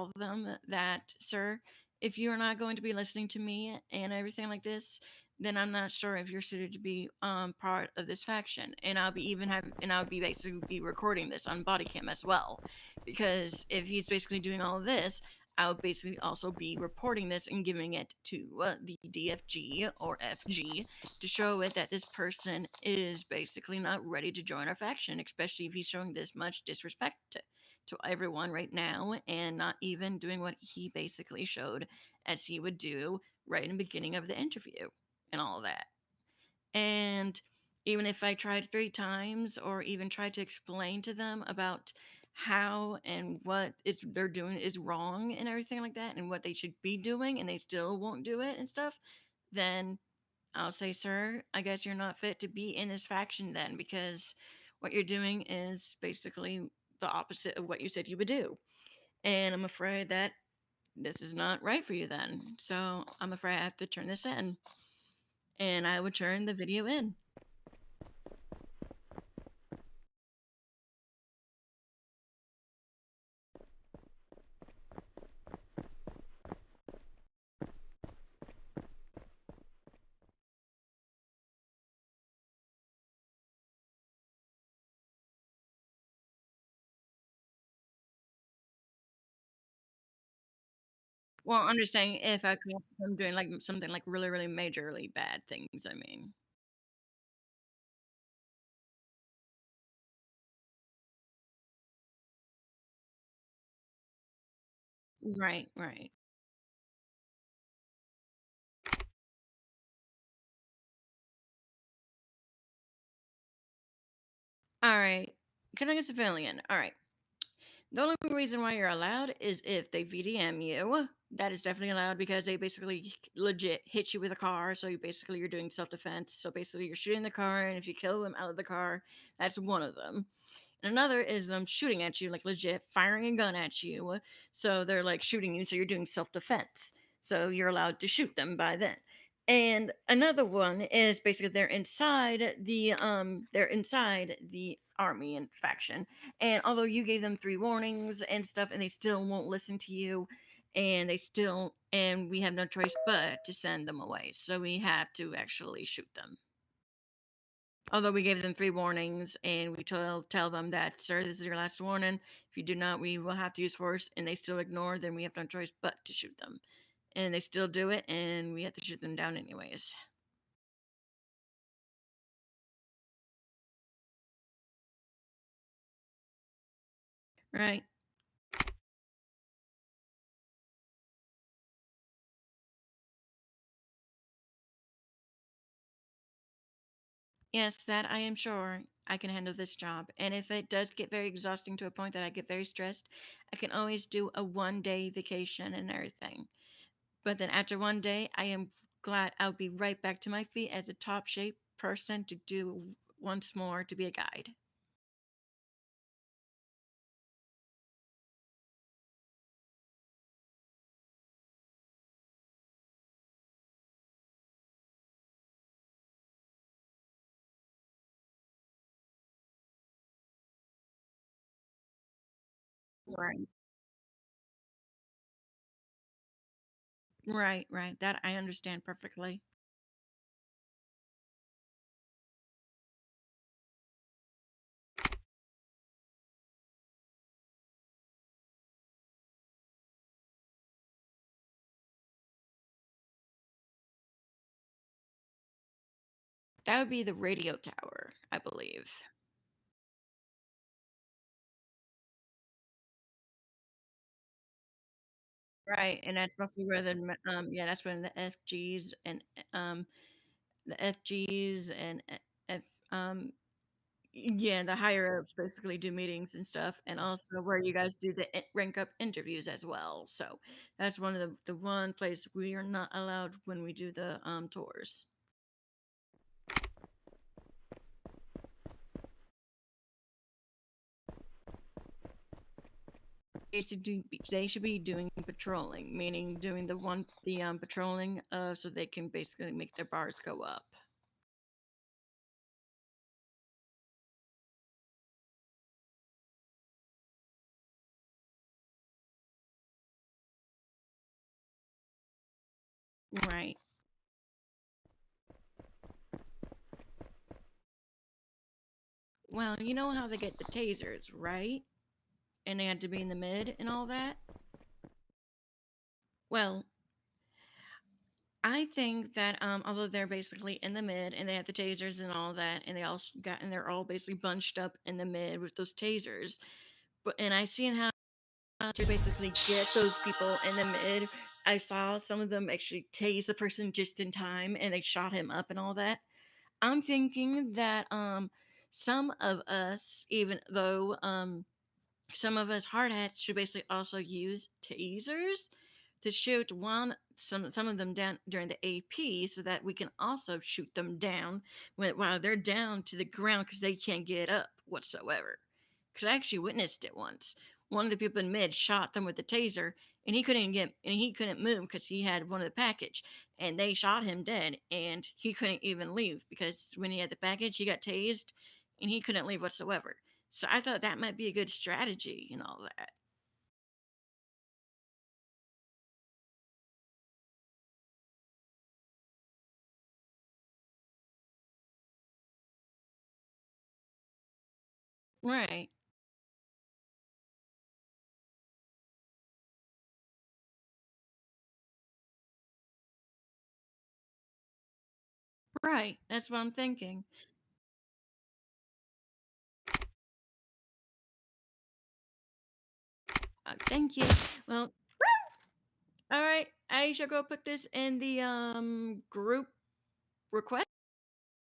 tell them that, sir, if you're not going to be listening to me and everything like this, then I'm not sure if you're suited to be part of this faction. And I'll be basically be recording this on body cam as well, because if he's basically doing all of this, I'll basically also be reporting this and giving it to the DFG or FG to show it that this person is basically not ready to join our faction, especially if he's showing this much disrespect to everyone right now and not even doing what he basically showed as he would do right in the beginning of the interview and all of that. And even if I tried 3 times or even tried to explain to them about how and what they're doing is wrong and everything like that and what they should be doing and they still won't do it and stuff, then I'll say, "Sir, I guess you're not fit to be in this faction then, because what you're doing is basically the opposite of what you said you would do. And I'm afraid that this is not right for you then. So I'm afraid I have to turn this in." And I would turn the video in. Well, I'm just saying if I come from doing like something like really, really majorly bad things, I mean. Right, right. All right. Killing a civilian. All right. The only reason why you're allowed is if they VDM you. That is definitely allowed because they basically legit hit you with a car. So you're doing self defense. So basically you're shooting the car, and if you kill them out of the car, that's one of them. And another is them shooting at you, like legit firing a gun at you. So they're like shooting you, so you're doing self defense. So you're allowed to shoot them by then. And another one is basically they're inside the army and faction. And although you gave them 3 warnings and stuff, and they still won't listen to you, and we have no choice but to send them away. So we have to actually shoot them. Although we gave them 3 warnings and we tell them that, sir, this is your last warning. If you do not, we will have to use force, and they still ignore, then we have no choice but to shoot them. And they still do it, and we have to shoot them down anyways. Right. Yes, that I am sure I can handle this job. And if it does get very exhausting to a point that I get very stressed, I can always do a 1 day vacation and everything. But then after 1 day, I am glad I'll be right back to my feet as a top shape person to do once more to be a guide. Right. Right, right. That I understand perfectly. That would be the radio tower, I believe. Right, and that's mostly where yeah, that's when um the FGs and F yeah, the higher ups basically do meetings and stuff, and also where you guys do the rank up interviews as well. So that's one of the one place we are not allowed when we do the tours. They should be doing patrolling, meaning doing the patrolling so they can basically make their bars go up. Right. Well, you know how they get the tasers, right? And they had to be in the mid and all that. Well, I think that although they're basically in the mid and they have the tasers and all that, and they're all basically bunched up in the mid with those tasers. But and I seen how to basically get those people in the mid. I saw some of them actually tase the person just in time, and they shot him up and all that. I'm thinking that some of us, even though some of us hard hats, should basically also use tasers to shoot some of them down during the AP, so that we can also shoot them down while they're down to the ground because they can't get up whatsoever. Because I actually witnessed it once. One of the people in mid shot them with a taser, and he couldn't move because he had one of the package, and they shot him dead, and he couldn't even leave because when he had the package, he got tased, and he couldn't leave whatsoever. So I thought that might be a good strategy and all that. Right. Right. That's what I'm thinking. Thank you. Well, all right. I shall go put this in the group request.